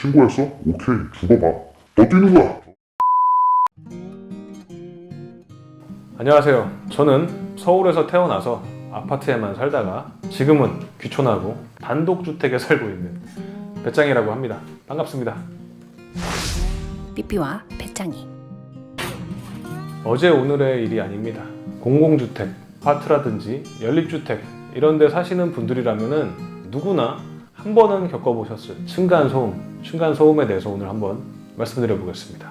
신고했어? 오케이, 죽어봐. 너 뛰는 거야. 안녕하세요. 저는 서울에서 태어나서 아파트에만 살다가 지금은 귀촌하고 단독주택에 살고 있는 배짱이라고 합니다. 반갑습니다. 삐삐와 배짱이. 어제 오늘의 일이 아닙니다. 공공주택, 아파트라든지 연립주택 이런 데 사시는 분들이라면은 누구나 한 번은 겪어보셨을 층간소음, 층간소음에 대해서 오늘 한번 말씀드려 보겠습니다.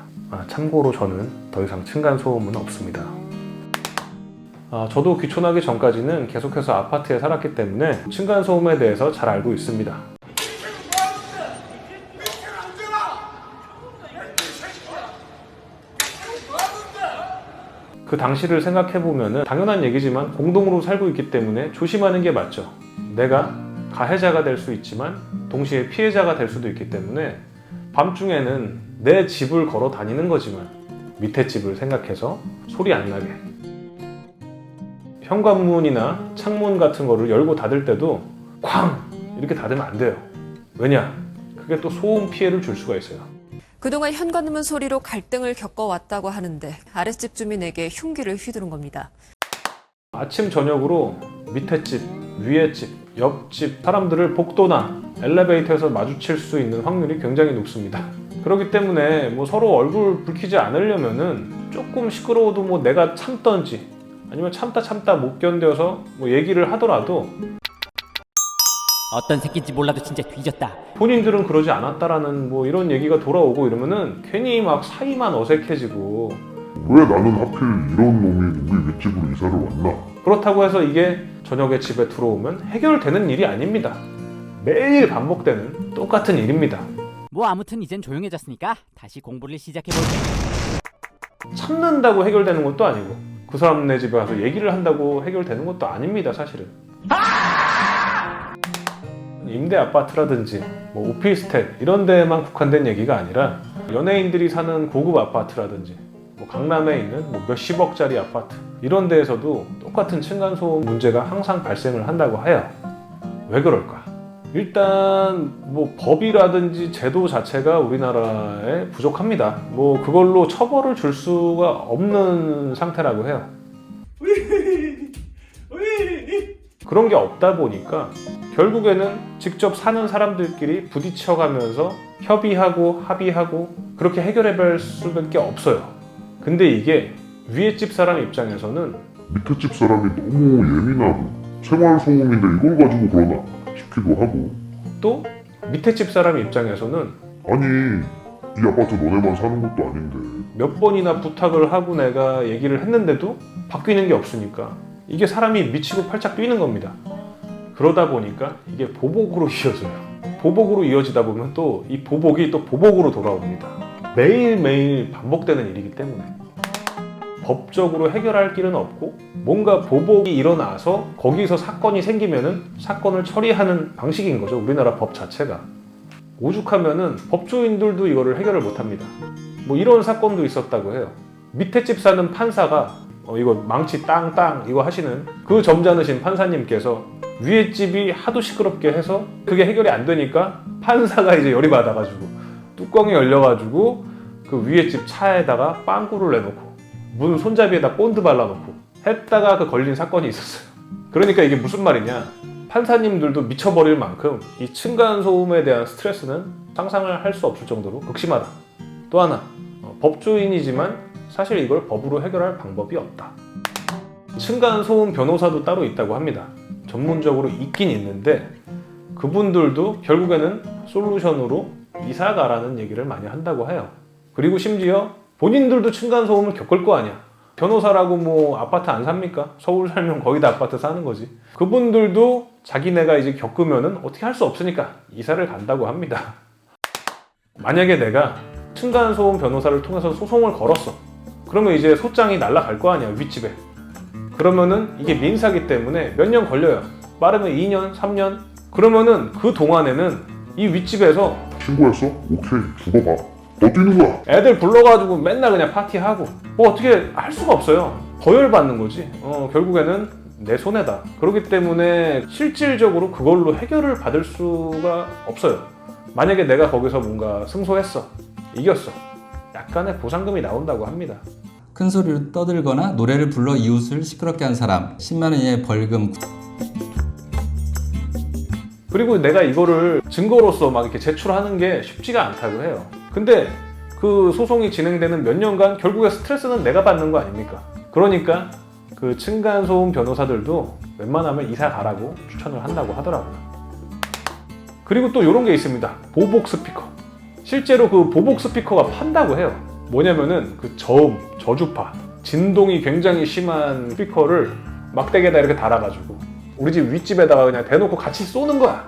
참고로 저는 더 이상 층간소음은 없습니다. 저도 귀촌하기 전까지는 계속해서 아파트에 살았기 때문에 층간소음에 대해서 잘 알고 있습니다. 그 당시를 생각해보면 당연한 얘기지만 공동으로 살고 있기 때문에 조심하는 게 맞죠. 내가 가해자가 될 수 있지만 동시에 피해자가 될 수도 있기 때문에 밤중에는 내 집을 걸어 다니는 거지만 밑에 집을 생각해서 소리 안 나게, 현관문이나 창문 같은 거를 열고 닫을 때도 쾅! 이렇게 닫으면 안 돼요. 왜냐? 그게 또 소음 피해를 줄 수가 있어요. 그동안 현관문 소리로 갈등을 겪어왔다고 하는데 아랫집 주민에게 흉기를 휘두른 겁니다. 아침 저녁으로 밑에 집, 위에 집, 옆집 사람들을 복도나 엘리베이터에서 마주칠 수 있는 확률이 굉장히 높습니다. 그렇기 때문에 서로 얼굴 붉히지 않으려면은 조금 시끄러워도 내가 참던지 아니면 참다 못 견뎌서 얘기를 하더라도 어떤 새끼인지 몰라도 진짜 뒤졌다. 본인들은 그러지 않았다라는 이런 얘기가 돌아오고 이러면은 괜히 사이만 어색해지고 왜 나는 하필 이런 놈이 우리 윗집으로 이사를 왔나? 그렇다고 해서 이게 저녁에 집에 들어오면 해결되는 일이 아닙니다. 매일 반복되는 똑같은 일입니다. 뭐 아무튼 이젠 조용해졌으니까 다시 공부를 시작해볼게. 참는다고 해결되는 것도 아니고 그 사람네 집에 가서 얘기를 한다고 해결되는 것도 아닙니다, 사실은. 임대 아파트라든지 오피스텔 이런 데만 국한된 얘기가 아니라 연예인들이 사는 고급 아파트라든지 강남에 있는 몇십억짜리 아파트 이런 데에서도 똑같은 층간소음 문제가 항상 발생을 한다고 해요. 왜 그럴까? 일단 법이라든지 제도 자체가 우리나라에 부족합니다. 그걸로 처벌을 줄 수가 없는 상태라고 해요. 그런 게 없다 보니까 결국에는 직접 사는 사람들끼리 부딪혀가면서 협의하고 합의하고 그렇게 해결해 볼 수밖에 없어요. 근데 이게 위에 집 사람 입장에서는 밑에 집 사람이 너무 예민하고 생활 소음인데 이걸 가지고 그러나 싶기도 하고, 또 밑에 집 사람 입장에서는 아니 이 아파트 너네만 사는 것도 아닌데 몇 번이나 부탁을 하고 내가 얘기를 했는데도 바뀌는 게 없으니까 이게 사람이 미치고 팔짝 뛰는 겁니다. 그러다 보니까 이게 보복으로 이어져요. 보복으로 이어지다 보면 또 이 보복이 또 보복으로 돌아옵니다. 매일매일 반복되는 일이기 때문에 법적으로 해결할 길은 없고 뭔가 보복이 일어나서 거기서 사건이 생기면은 사건을 처리하는 방식인 거죠. 우리나라 법 자체가. 오죽하면은 법조인들도 이거를 해결을 못합니다. 이런 사건도 있었다고 해요. 밑에 집 사는 판사가 이거 망치 땅땅 이거 하시는 그 점잖으신 판사님께서 위에 집이 하도 시끄럽게 해서 그게 해결이 안 되니까 판사가 이제 열이 받아가지고 뚜껑이 열려가지고 그 위에 집 차에다가 빵꾸를 내놓고 문 손잡이에다 본드 발라놓고 했다가 그 걸린 사건이 있었어요. 그러니까 이게 무슨 말이냐, 판사님들도 미쳐버릴 만큼 이 층간소음에 대한 스트레스는 상상을 할 수 없을 정도로 극심하다. 또 하나, 법조인이지만 사실 이걸 법으로 해결할 방법이 없다. 층간소음 변호사도 따로 있다고 합니다. 전문적으로 있긴 있는데 그분들도 결국에는 솔루션으로 이사 가라는 얘기를 많이 한다고 해요. 그리고 심지어 본인들도 층간소음을 겪을 거 아니야. 변호사라고 아파트 안 삽니까? 서울 살면 거의 다 아파트 사는 거지. 그분들도 자기네가 이제 겪으면은 어떻게 할 수 없으니까 이사를 간다고 합니다. 만약에 내가 층간소음 변호사를 통해서 소송을 걸었어. 그러면 이제 소장이 날아갈 거 아니야, 윗집에. 그러면은 이게 민사기 때문에 몇 년 걸려요. 빠르면 2년, 3년. 그러면은 그 동안에는 이 윗집에서 신고했어? 오케이, 죽어봐. 너 뛰는 거야. 애들 불러가지고 맨날 그냥 파티하고 어떻게 할 수가 없어요. 거열받는 거지. 결국에는 내 손해다. 그렇기 때문에 실질적으로 그걸로 해결을 받을 수가 없어요. 만약에 내가 거기서 뭔가 승소했어, 이겼어, 약간의 보상금이 나온다고 합니다. 큰 소리로 떠들거나 노래를 불러 이웃을 시끄럽게 한 사람 10만 원 이하의 벌금. 그리고 내가 이거를 증거로서 막 이렇게 제출하는 게 쉽지가 않다고 해요. 근데 그 소송이 진행되는 몇 년간 결국에 스트레스는 내가 받는 거 아닙니까? 그러니까 그 층간소음 변호사들도 웬만하면 이사 가라고 추천을 한다고 하더라고요. 그리고 또 이런 게 있습니다. 보복 스피커. 실제로 그 보복 스피커가 판다고 해요. 뭐냐면은 그 저음, 저주파, 진동이 굉장히 심한 스피커를 막대기에다 이렇게 달아가지고 우리 집 윗집에다가 그냥 대놓고 같이 쏘는 거야.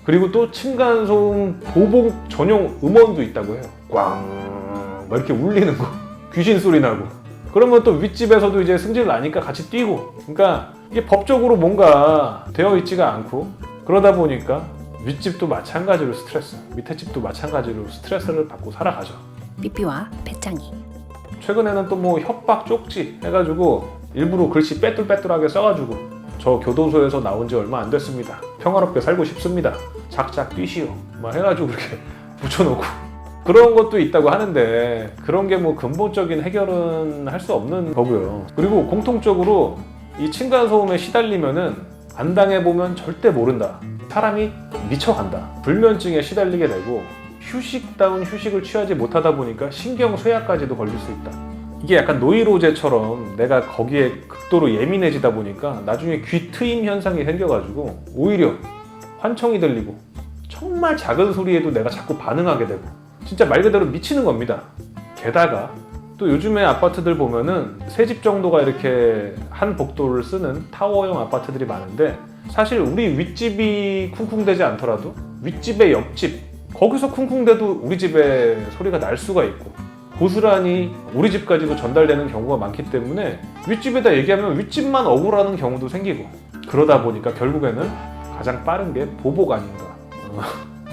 그리고 또 층간소음 보복 전용 음원도 있다고 해요. 꽝! 막 이렇게 울리는 거. 귀신 소리 나고. 그러면 또 윗집에서도 이제 승질 나니까 같이 뛰고. 그러니까 이게 법적으로 뭔가 되어 있지가 않고 그러다 보니까 윗집도 마찬가지로 스트레스, 밑에 집도 마찬가지로 스트레스를 받고 살아가죠. 삐삐와 배짱이. 최근에는 또 뭐 협박 쪽지 해가지고 일부러 글씨 빼뚤빼뚤하게 써가지고 저 교도소에서 나온 지 얼마 안 됐습니다. 평화롭게 살고 싶습니다. 작작 뛰시오. 막 해가지고 그렇게 붙여놓고 그런 것도 있다고 하는데 그런 게 뭐 근본적인 해결은 할 수 없는 거고요. 그리고 공통적으로 이 층간소음에 시달리면은 안 당해보면 절대 모른다. 사람이 미쳐간다. 불면증에 시달리게 되고 휴식다운 휴식을 취하지 못하다 보니까 신경쇠약까지도 걸릴 수 있다. 이게 약간 노이로제처럼 내가 거기에 극도로 예민해지다 보니까 나중에 귀 트임 현상이 생겨가지고 오히려 환청이 들리고 정말 작은 소리에도 내가 자꾸 반응하게 되고 진짜 말 그대로 미치는 겁니다. 게다가 또 요즘에 아파트들 보면은 세 집 정도가 이렇게 한 복도를 쓰는 타워형 아파트들이 많은데 사실 우리 윗집이 쿵쿵대지 않더라도 윗집의 옆집 거기서 쿵쿵대도 우리 집에 소리가 날 수가 있고 고스란히 우리 집까지도 전달되는 경우가 많기 때문에 윗집에다 얘기하면 윗집만 억울하는 경우도 생기고 그러다 보니까 결국에는 가장 빠른 게 보복 아닌가.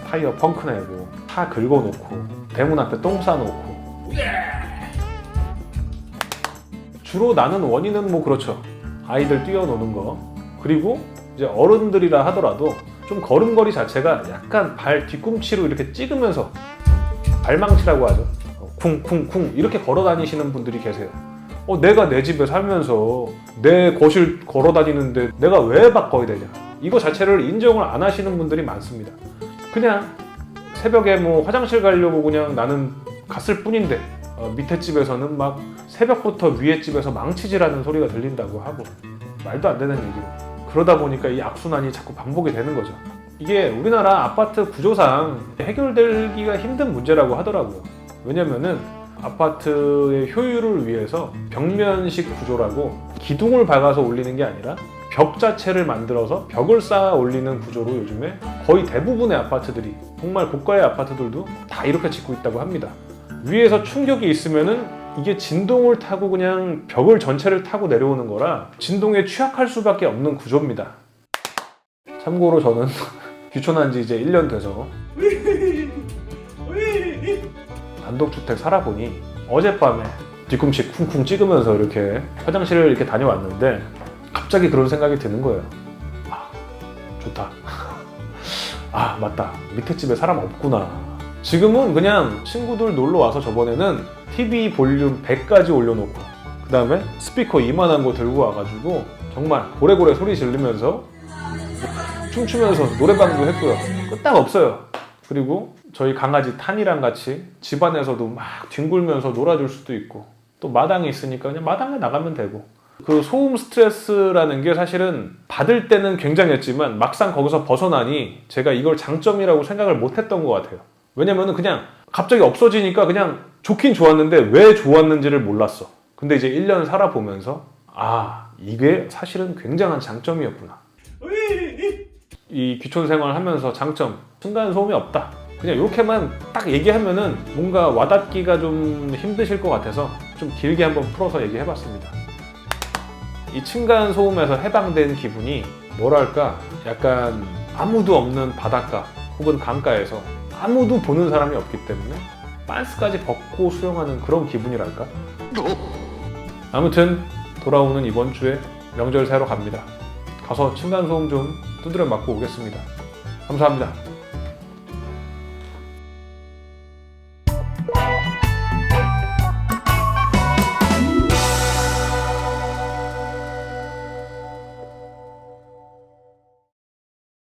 타이어 펑크 내고 차 긁어놓고 대문 앞에 똥 싸놓고 주로 나는 원인은 뭐 그렇죠. 아이들 뛰어노는 거 그리고 이제 어른들이라 하더라도 좀 걸음걸이 자체가 약간 발 뒤꿈치로 이렇게 찍으면서 발망치라고 하죠. 쿵쿵쿵 이렇게 걸어 다니시는 분들이 계세요. 내가 내 집에 살면서 내 거실 걸어 다니는데 내가 왜 바꿔야 되냐. 이거 자체를 인정을 안 하시는 분들이 많습니다. 그냥 새벽에 뭐 화장실 가려고 그냥 나는 갔을 뿐인데 밑에 집에서는 막 새벽부터 위에 집에서 망치질하는 소리가 들린다고 하고 말도 안 되는 얘기로 그러다 보니까 이 악순환이 자꾸 반복이 되는 거죠. 이게 우리나라 아파트 구조상 해결되기가 힘든 문제라고 하더라고요. 왜냐면은 아파트의 효율을 위해서 벽면식 구조라고 기둥을 박아서 올리는 게 아니라 벽 자체를 만들어서 벽을 쌓아 올리는 구조로 요즘에 거의 대부분의 아파트들이 정말 고가의 아파트들도 다 이렇게 짓고 있다고 합니다. 위에서 충격이 있으면은 이게 진동을 타고 그냥 벽을 전체를 타고 내려오는 거라 진동에 취약할 수밖에 없는 구조입니다. 참고로 저는 귀촌한 지 이제 1년 돼서 단독주택 살아보니 어젯밤에 뒤꿈치 쿵쿵 찍으면서 이렇게 화장실을 이렇게 다녀왔는데 갑자기 그런 생각이 드는 거예요. 아, 좋다. 아, 맞다. 밑에 집에 사람 없구나. 지금은 그냥 친구들 놀러 와서 저번에는 TV 볼륨 100까지 올려놓고 그 다음에 스피커 이만한 거 들고 와가지고 정말 고래고래 소리 지르면서 춤추면서 노래방도 했고요. 끄떡 없어요. 그리고 저희 강아지 탄이랑 같이 집안에서도 막 뒹굴면서 놀아줄 수도 있고 또 마당이 있으니까 그냥 마당에 나가면 되고 그 소음 스트레스라는 게 사실은 받을 때는 굉장했지만 막상 거기서 벗어나니 제가 이걸 장점이라고 생각을 못했던 것 같아요. 왜냐면은 그냥 갑자기 없어지니까 그냥 좋긴 좋았는데 왜 좋았는지를 몰랐어. 근데 이제 1년 살아보면서 아, 이게 사실은 굉장한 장점이었구나. 이 귀촌 생활 하면서 장점, 층간소음이 없다. 그냥 이렇게만 딱 얘기하면은 뭔가 와닿기가 좀 힘드실 것 같아서 좀 길게 한번 풀어서 얘기해봤습니다. 이 층간소음에서 해방된 기분이 뭐랄까 약간 아무도 없는 바닷가 혹은 강가에서 아무도 보는 사람이 없기 때문에 빤스까지 벗고 수영하는 그런 기분이랄까? 아무튼 돌아오는 이번 주에 명절 새러 갑니다. 가서 층간소음 좀 두드려 맞고 오겠습니다. 감사합니다.